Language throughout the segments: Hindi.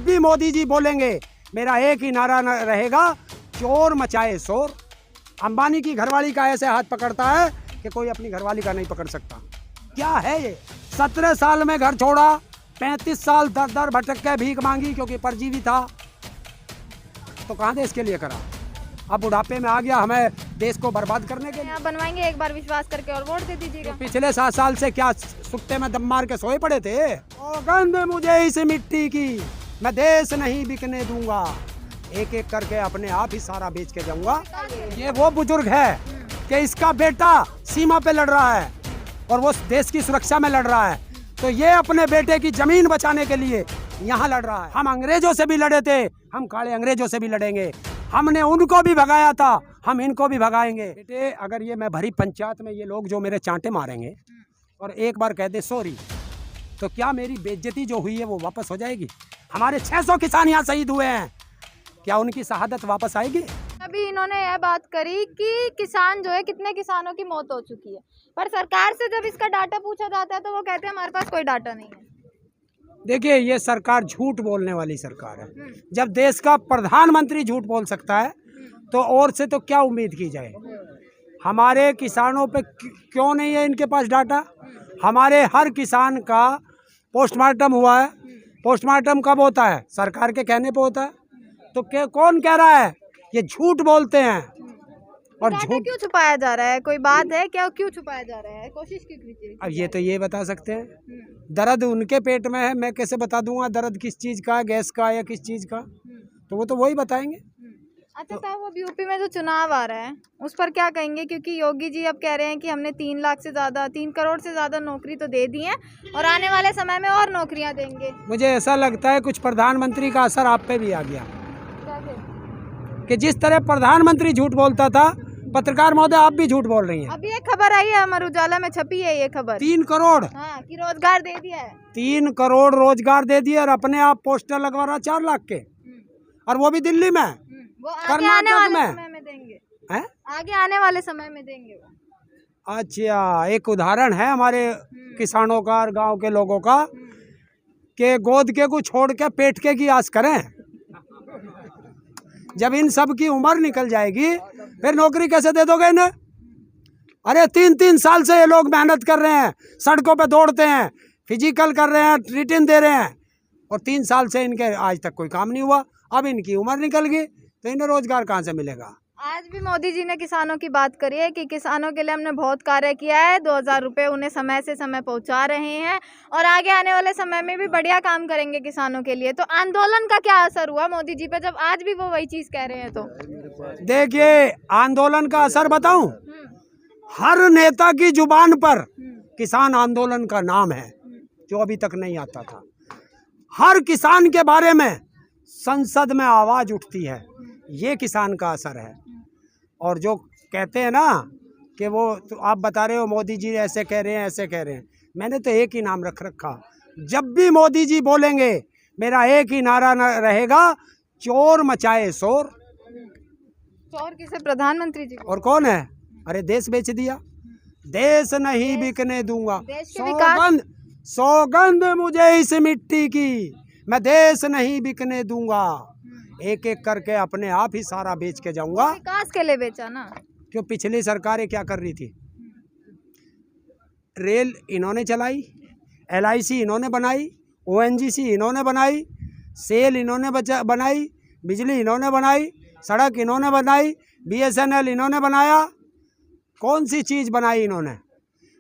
जब भी मोदी जी बोलेंगे मेरा एक ही नारा रहेगा, चोर मचाए शोर। अंबानी की घरवाली का ऐसे हाथ पकड़ता है कि कोई अपनी घरवाली का नहीं पकड़ सकता। क्या है ये? 17 साल में घर छोड़ा, 35 साल दर दर भटक के भीख मांगी क्योंकि परजीवी था, तो कहाँ देश के लिए करा। अब बुढ़ापे में आ गया हमें देश को बर्बाद करने के लिए। आप बनवाएंगे, एक बार विश्वास करके और वोट दे दीजिएगा। पिछले 7 साल से क्या सुक्ते में दम मार के सोए पड़े थे। सौगंध मुझे इस मिट्टी की, मैं देश नहीं बिकने दूंगा, एक एक करके अपने आप ही सारा बेच के जाऊंगा। ये वो बुजुर्ग है कि इसका बेटा सीमा पे लड़ रहा है और वो देश की सुरक्षा में लड़ रहा है, तो ये अपने बेटे की जमीन बचाने के लिए यहाँ लड़ रहा है। हम अंग्रेजों से भी लड़े थे, हम काले अंग्रेजों से भी लड़ेंगे, हमने उनको भी भगाया था, हम इनको भी भगाएंगे। बेटे अगर ये मैं भरी पंचायत में ये लोग जो मेरे चांटे मारेंगे और एक बार कह दे सॉरी, तो क्या मेरी बेइज्जती जो हुई है वो वापस हो जाएगी? हमारे 600 किसान यहाँ शहीद हुए हैं, क्या उनकी शहादत वापस आएगी? अभी इन्होंने यह बात करी कि किसान जो है, कितने किसानों की मौत हो चुकी है, पर सरकार से जब इसका डाटा पूछा जाता है तो वो कहते हैं हमारे पास कोई डाटा नहीं है। देखिए ये सरकार झूठ बोलने वाली सरकार है। जब देश का प्रधानमंत्री झूठ बोल सकता है तो और से तो क्या उम्मीद की जाए। हमारे किसानों पे क्यों नहीं है इनके पास डाटा? हमारे हर किसान का पोस्टमार्टम हुआ है। पोस्टमार्टम कब होता है? सरकार के कहने पे होता है। तो कौन कह रहा है? ये झूठ बोलते हैं। और झूठ क्यों छुपाया जा रहा है? कोई बात है क्या? क्यों छुपाया जा रहा है? कोशिश क्यों कीजिए। अब ये तो ये बता सकते हैं, दर्द उनके पेट में है, मैं कैसे बता दूंगा दर्द किस चीज का है, गैस का या किस चीज का? तो वो तो वही बताएंगे। अच्छा साहब, वो यूपी में जो चुनाव आ रहा है उस पर क्या कहेंगे? क्योंकि योगी जी अब कह रहे हैं कि हमने 3 लाख से ज्यादा, 3 करोड़ से ज्यादा नौकरी तो दे दी है और आने वाले समय में और नौकरियां देंगे। मुझे ऐसा लगता है कुछ प्रधानमंत्री का असर आप पे भी आ गया कि जिस तरह प्रधानमंत्री झूठ बोलता था, पत्रकार महोदय आप भी झूठ बोल रही हैं। अभी एक खबर आई है, अमर उजाला में छपी है ये खबर। 3 करोड़ कि रोजगार दे दिया है। 3 करोड़ रोजगार दे दिए और अपने आप पोस्टर लगवा रहा 4 लाख के, और वो भी दिल्ली में, वो आगे आने वाले समय में देंगे। हैं? आगे आने वाले समय में देंगे वो। अच्छा, एक उदाहरण है हमारे किसानों का और गांव के लोगों का कि गोद के को छोड़ के पेट के की आस करें। जब इन सब की उम्र निकल जाएगी फिर नौकरी कैसे दे दोगे इन्हें? अरे 3-3 साल से ये लोग मेहनत कर रहे हैं, सड़कों पे दौड़ते हैं, फिजिकल कर रहे हैं, रिटन दे रहे हैं, और 3 साल से इनके आज तक कोई काम नहीं हुआ। अब इनकी उम्र निकल गई तो इन्हें रोजगार कहाँ से मिलेगा? आज भी मोदी जी ने किसानों की बात करी है कि किसानों के लिए हमने बहुत कार्य किया है, 2000 रुपये उन्हें समय से समय पहुंचा रहे हैं और आगे आने वाले समय में भी बढ़िया काम करेंगे किसानों के लिए। तो आंदोलन का क्या असर हुआ मोदी जी पे, जब आज भी वो वही चीज कह रहे हैं? तो देखिए आंदोलन का असर बताऊं, हर नेता की जुबान पर किसान आंदोलन का नाम है जो अभी तक नहीं आता था। हर किसान के बारे में संसद में आवाज उठती है, ये किसान का असर है। और जो कहते हैं ना कि वो तो आप बता रहे हो मोदी जी ऐसे कह रहे हैं, ऐसे कह रहे हैं, मैंने तो एक ही नाम रख रखा। जब भी मोदी जी बोलेंगे मेरा एक ही नारा रहेगा, चोर मचाए शोर। चोर किसे? प्रधानमंत्री जी। और कौन है? अरे देश बेच दिया, देश नहीं बिकने दूंगा। सौगंध मुझे इस मिट्टी की, मैं देश नहीं बिकने दूंगा, एक एक करके अपने आप ही सारा बेच के जाऊंगा। विकास के लिए बेचा ना। क्यों? पिछली सरकारें क्या कर रही थी? रेल इन्होंने चलाई, LIC इन्होंने बनाई, ONGC इन्होंने बनाई, सेल इन्होंने बनाई, बिजली इन्होंने बनाई, सड़क इन्होंने बनाई, BSNL इन्होंने बनाया। कौन सी चीज़ बनाई इन्होंने?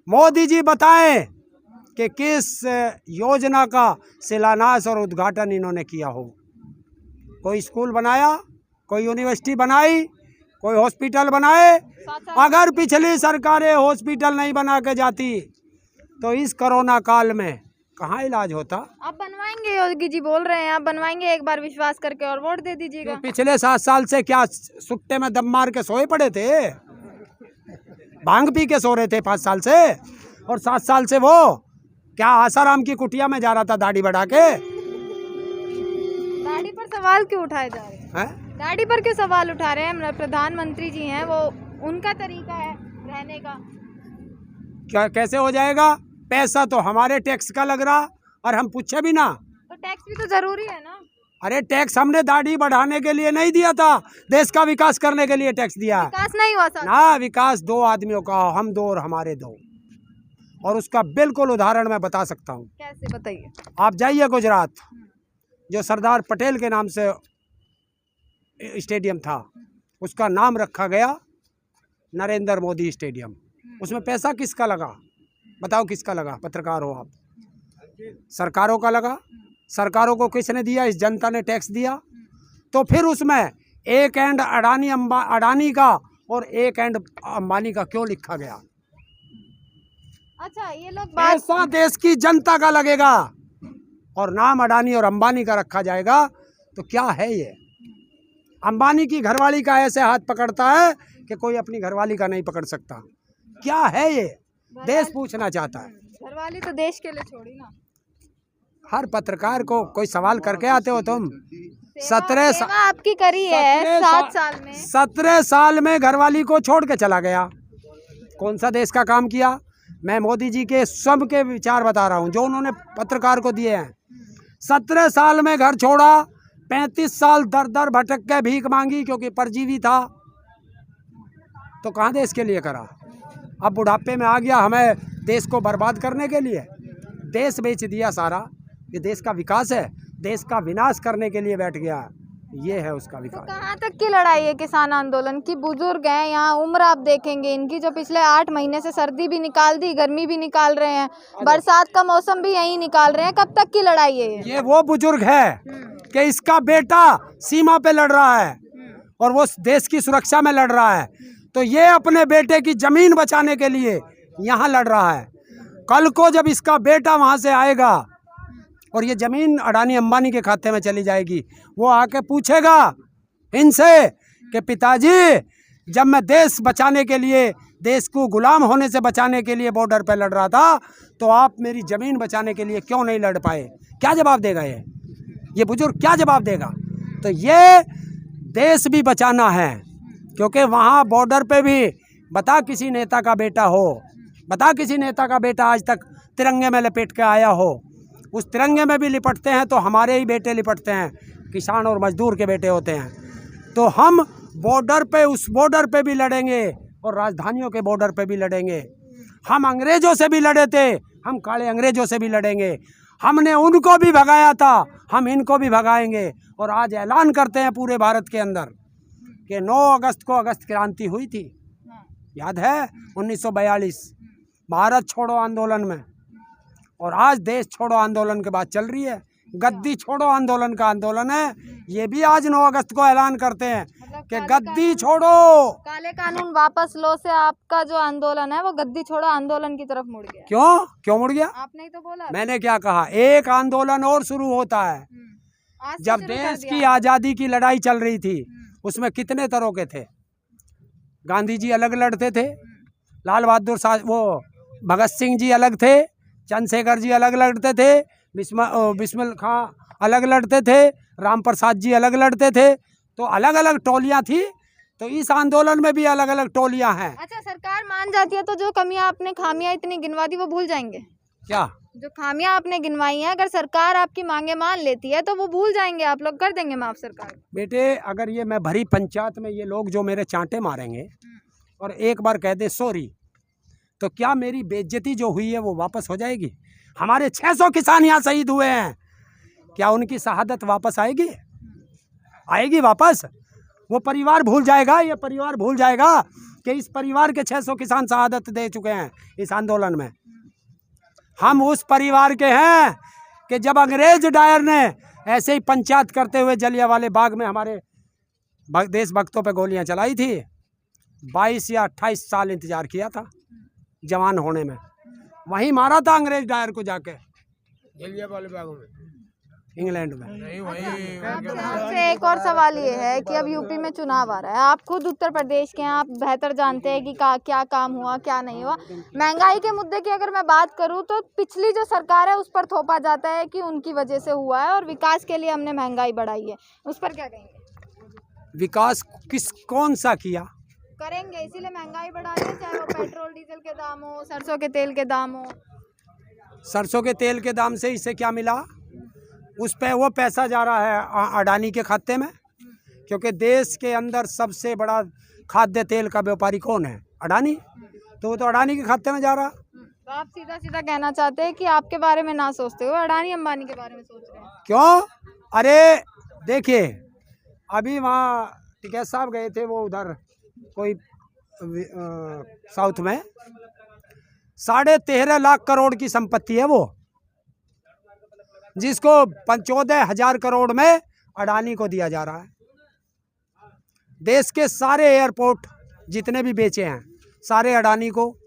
मोदी जी बताएं कि किस योजना का शिलान्यास और उद्घाटन इन्होंने किया हो। कोई स्कूल बनाया, कोई यूनिवर्सिटी बनाई, कोई हॉस्पिटल बनाए? अगर पिछली सरकारें हॉस्पिटल नहीं बना के जाती तो इस कोरोना काल में कहाँ इलाज होता? आप बनवाएंगे, योगी जी बोल रहे हैं आप बनवाएंगे, एक बार विश्वास करके और वोट दे दीजिएगा। पिछले 7 साल से क्या सुट्टे में दम मार के सोए पड़े थे? भांग पी के सो रहे थे 5 साल से, और 7 साल से वो क्या आसाराम की कुटिया में जा रहा था दाढ़ी बढ़ा के? दाढ़ी पर सवाल क्यों उठाए जा रहे हैं? दाढ़ी पर क्यों सवाल उठा रहे हैं? प्रधानमंत्री जी हैं, वो उनका तरीका है रहने का। क्या कैसे हो जाएगा? पैसा तो हमारे टैक्स का लग रहा और हम पूछे भी ना। तो टैक्स भी तो जरूरी है ना। अरे टैक्स हमने दाढ़ी बढ़ाने के लिए नहीं दिया था, देश का विकास करने के लिए टैक्स दिया है विकास नहीं हुआ सर। ना। विकास दो आदमियों का, हम दो और हमारे दो, और उसका बिल्कुल उदाहरण मैं बता सकता हूँ। कैसे बताइए। आप जाइए गुजरात, जो सरदार पटेल के नाम से स्टेडियम था, उसका नाम रखा गया नरेंद्र मोदी स्टेडियम। उसमें पैसा किसका लगा बताओ, किसका लगा? पत्रकार हो आप, सरकारों का लगा। सरकारों को किसने दिया? इस जनता ने टैक्स दिया। तो फिर उसमें एक एंड अडानी का और एक एंड अंबानी का क्यों लिखा गया? अच्छा, ये लोग पैसा देश की जनता का लगेगा और नाम अडानी और अंबानी का रखा जाएगा, तो क्या है ये? अंबानी की घरवाली का ऐसे हाथ पकड़ता है कि कोई अपनी घरवाली का नहीं पकड़ सकता। क्या है ये? देश पूछना चाहता है। घरवाली तो देश के लिए छोड़ी ना। हर पत्रकार को कोई सवाल करके आते हो तुम। 17 आपकी करी है 7 साल में। 17 साल में घरवाली को छोड़ के चला गया। कौन सा देश का काम किया? मैं मोदी जी के सब के विचार बता रहा हूँ जो उन्होंने पत्रकार को दिए हैं। 17 साल में घर छोड़ा, 35 साल दर दर भटक के भीख मांगी क्योंकि परजीवी था। तो कहाँ देश के लिए करा? अब बुढ़ापे में आ गया हमें देश को बर्बाद करने के लिए। देश बेच दिया सारा। ये देश का विकास है? देश का विनाश करने के लिए बैठ गया। ये है उसका तो विकास। कहाँ तक की लड़ाई है किसान आंदोलन की? बुजुर्ग हैं यहाँ, उम्र आप देखेंगे इनकी, जो पिछले 8 महीने से सर्दी भी निकाल दी, गर्मी भी निकाल रहे हैं, बरसात का मौसम भी यही निकाल रहे हैं। कब तक की लड़ाई है ये? वो बुजुर्ग है कि इसका बेटा सीमा पे लड़ रहा है और वो देश की सुरक्षा में लड़ रहा है, तो ये अपने बेटे की जमीन बचाने के लिए यहाँ लड़ रहा है। कल को जब इसका बेटा वहाँ से आएगा और ये ज़मीन अडानी अंबानी के खाते में चली जाएगी, वो आके पूछेगा इनसे कि पिताजी जब मैं देश बचाने के लिए, देश को गुलाम होने से बचाने के लिए बॉर्डर पे लड़ रहा था, तो आप मेरी ज़मीन बचाने के लिए क्यों नहीं लड़ पाए? क्या जवाब देगा ये बुजुर्ग? क्या जवाब देगा? तो ये देश भी बचाना है, क्योंकि वहाँ बॉर्डर पे भी बता किसी नेता का बेटा हो, बता किसी नेता का बेटा आज तक तिरंगे में लपेट के आया हो। उस तिरंगे में भी लिपटते हैं तो हमारे ही बेटे लिपटते हैं, किसान और मजदूर के बेटे होते हैं। तो हम बॉर्डर पे, उस बॉर्डर पे भी लड़ेंगे और राजधानियों के बॉर्डर पे भी लड़ेंगे। हम अंग्रेज़ों से भी लड़े थे, हम काले अंग्रेज़ों से भी लड़ेंगे। हमने उनको भी भगाया था, हम इनको भी भगाएंगे। और आज ऐलान करते हैं पूरे भारत के अंदर कि 9 अगस्त को अगस्त क्रांति हुई थी, याद है? 1942 भारत छोड़ो आंदोलन में, और आज देश छोड़ो आंदोलन के बाद चल रही है गद्दी छोड़ो आंदोलन का आंदोलन है। ये भी आज 9 अगस्त को ऐलान करते हैं कि गद्दी छोड़ो, काले कानून वापस लो से आपका जो आंदोलन है वो गद्दी छोड़ो आंदोलन की तरफ मुड़ गया। क्यों मुड़ गया? आपने ही तो बोला। मैंने क्या कहा? एक आंदोलन और शुरू होता है। आज से जब शुरू कर देश दिया। की आज़ादी की लड़ाई चल रही थी, उसमें कितने तरह के थे? गांधी जी अलग लड़ते थे, लाल बहादुर वो भगत सिंह जी अलग थे, चंद्रशेखर जी अलग लड़ते थे, बिस्मिल खां अलग लड़ते थे, राम प्रसाद जी अलग लड़ते थे। तो अलग अलग टोलियां थी, तो इस आंदोलन में भी अलग अलग टोलियां हैं। अच्छा, सरकार मान जाती है तो जो कमियां आपने, खामियां इतनी गिनवा दी, वो भूल जाएंगे क्या? जो खामियां आपने गिनवाई हैं, अगर सरकार आपकी मांगे मान लेती है तो वो भूल जाएंगे, आप लोग कर देंगे माफ सरकार? बेटे, अगर ये मैं भरी पंचायत में ये लोग जो मेरे चांटे मारेंगे और एक बार कह दे सॉरी, तो क्या मेरी बेइज्जती जो हुई है वो वापस हो जाएगी? हमारे 600 किसान यहाँ शहीद हुए हैं, क्या उनकी शहादत वापस आएगी? आएगी वापस? वो परिवार भूल जाएगा, ये परिवार भूल जाएगा कि इस परिवार के 600 किसान शहादत दे चुके हैं इस आंदोलन में। हम उस परिवार के हैं कि जब अंग्रेज डायर ने ऐसे ही पंचायत करते हुए जलियांवाले बाग में हमारे देशभक्तों पे गोलियां चलाई थी, 22 या 28 साल इंतजार किया था जवान होने में। वहीं मारा था अंग्रेज डायर को जाके जलियांवाले बाग में, इंग्लैंड में। आपसे एक और सवाल ये है कि अब यूपी में चुनाव आ रहा है, आप खुद उत्तर प्रदेश के हैं, आप बेहतर जानते हैं कि क्या काम हुआ क्या नहीं हुआ। महंगाई के मुद्दे की अगर मैं बात करूं तो पिछली जो सरकार है उस पर थोपा जाता है कि उनकी वजह से हुआ है और विकास के लिए हमने महंगाई बढ़ाई है, उस पर क्या कहेंगे? विकास कौन सा किया? करेंगे, इसीलिए महंगाई बढ़ा रहे हैं, चाहे वो पेट्रोल डीजल के दाम हो, सरसों के तेल के दाम हो। सरसों के तेल के दाम से इससे क्या मिला? उस पे वो पैसा जा रहा है अडानी के खाते में, क्योंकि देश के अंदर सबसे बड़ा खाद्य तेल का व्यापारी कौन है? अडानी। तो वो तो अडानी के खाते में जा रहा। तो आप सीधा सीधा कहना चाहते हैं कि आपके बारे में ना सोचते हो अडानी अंबानी के बारे में सोच रहे हैं? क्यों? अरे देखिए, अभी वहाँ टिकैत साहब गए थे, वो उधर कोई साउथ में 13.5 लाख करोड़ की संपत्ति है वो, जिसको 14,000 करोड़ में अडानी को दिया जा रहा है। देश के सारे एयरपोर्ट जितने भी बेचे हैं सारे अडानी को।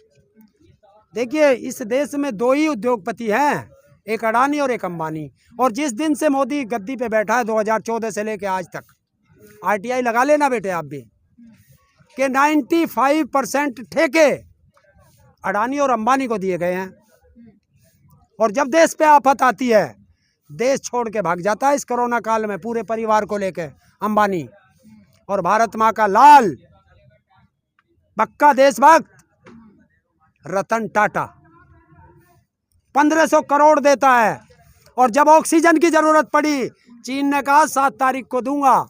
देखिए, इस देश में 2 ही उद्योगपति हैं, एक अडानी और एक अंबानी। और जिस दिन से मोदी गद्दी पे बैठा है 2014 से लेके आज तक, RTI लगा लेना बेटे आप भी, कि 95% ठेके अडानी और अंबानी को दिए गए हैं। और जब देश पे आफत आती है, देश छोड़ के भाग जाता है इस कोरोना काल में पूरे परिवार को लेके अंबानी। और भारत माँ का लाल पक्का देशभक्त रतन टाटा 1500 करोड़ देता है। और जब ऑक्सीजन की जरूरत पड़ी, चीन ने कहा 7 तारीख को दूंगा।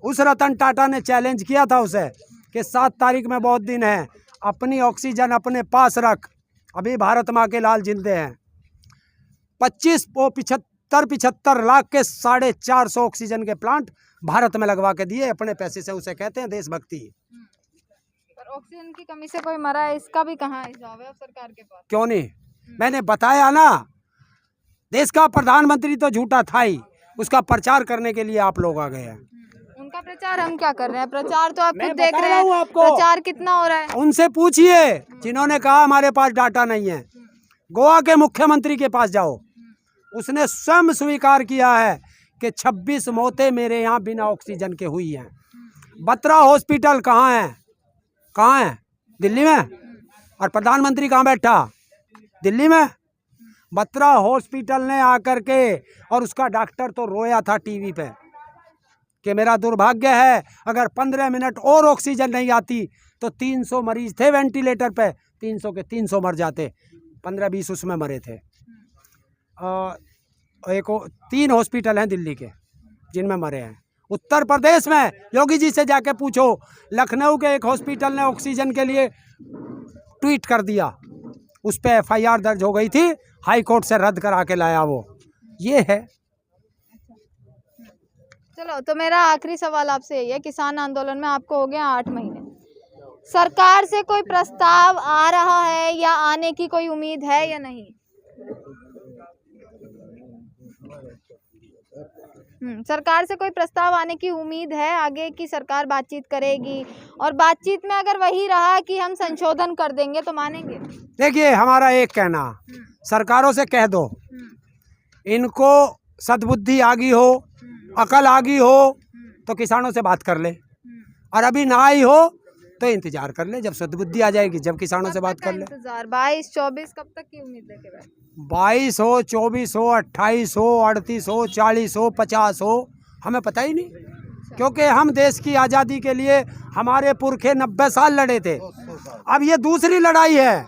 उस रतन टाटा ने चैलेंज किया था उसे कि 7 तारीख में बहुत दिन है, अपनी ऑक्सीजन अपने पास रख। अभी भारत माँ के लाल जिंदे हैं। 75 लाख के 450 ऑक्सीजन के प्लांट भारत में लगवा के दिए अपने पैसे से। उसे कहते हैं देशभक्ति। पर ऑक्सीजन की कमी से कोई मरा है, इसका भी कहाँ हिसाब है सरकार के पास? क्यों नहीं? मैंने बताया ना, देश का प्रधानमंत्री तो झूठा था ही, उसका प्रचार करने के लिए आप लोग आ गए हैं। उनका प्रचार हम क्या कर रहे हैं? प्रचार तो आप मैं खुद देख बता रहे रहा हूँ हैं, आपको। प्रचार कितना हो रहा है? उनसे पूछिए जिन्होंने कहा हमारे पास डाटा नहीं है। गोवा के मुख्यमंत्री के पास जाओ, उसने स्वयं स्वीकार किया है कि 26 मौतें मेरे यहाँ बिना ऑक्सीजन के हुई हैं। बत्रा हॉस्पिटल कहाँ है? कहाँ है? दिल्ली में। और प्रधानमंत्री कहाँ बैठा? दिल्ली में। बत्रा हॉस्पिटल ने आकर के, और उसका डॉक्टर तो रोया था टीवी पे कि मेरा दुर्भाग्य है, अगर 15 मिनट और ऑक्सीजन नहीं आती तो 300 मरीज थे वेंटिलेटर पे, 300 के 300 मर जाते। 15-20 उसमें मरे थे। एक 3 हॉस्पिटल हैं दिल्ली के जिनमें मरे हैं। उत्तर प्रदेश में योगी जी से जाके पूछो, लखनऊ के एक हॉस्पिटल ने ऑक्सीजन के लिए ट्वीट कर दिया, उस पर FIR दर्ज हो गई थी, हाई कोर्ट से रद्द करा के लाया वो। ये है। चलो, तो मेरा आखिरी सवाल आपसे यही है, किसान आंदोलन में आपको हो गया 8 महीने, सरकार से कोई प्रस्ताव आ रहा है या आने की कोई उम्मीद है या नहीं? सरकार से कोई प्रस्ताव आने की उम्मीद है आगे की सरकार बातचीत करेगी? और बातचीत में अगर वही रहा कि हम संशोधन कर देंगे तो मानेंगे? देखिए, हमारा एक कहना, सरकारों से कह दो इनको सद्बुद्धि आ गई हो, अकल आ गई हो तो किसानों से बात कर ले, और अभी ना आई हो तो इंतजार कर ले, जब सद्बुद्धि आ जाएगी जब किसानों से बात कर ले। इंतजार 22-24 कब तक की उम्मीद लेके बैठे? 22 हो, 24 हो, 28 हो, 38 हो, 40 हो, 50 हो, हमें पता ही नहीं, क्योंकि हम देश की आज़ादी के लिए हमारे पुरखे 90 साल लड़े थे। अब ये दूसरी लड़ाई है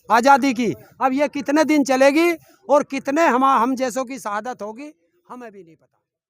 आज़ादी की। अब ये कितने दिन चलेगी और कितने हम जैसों की शहादत होगी, हमें भी नहीं पता।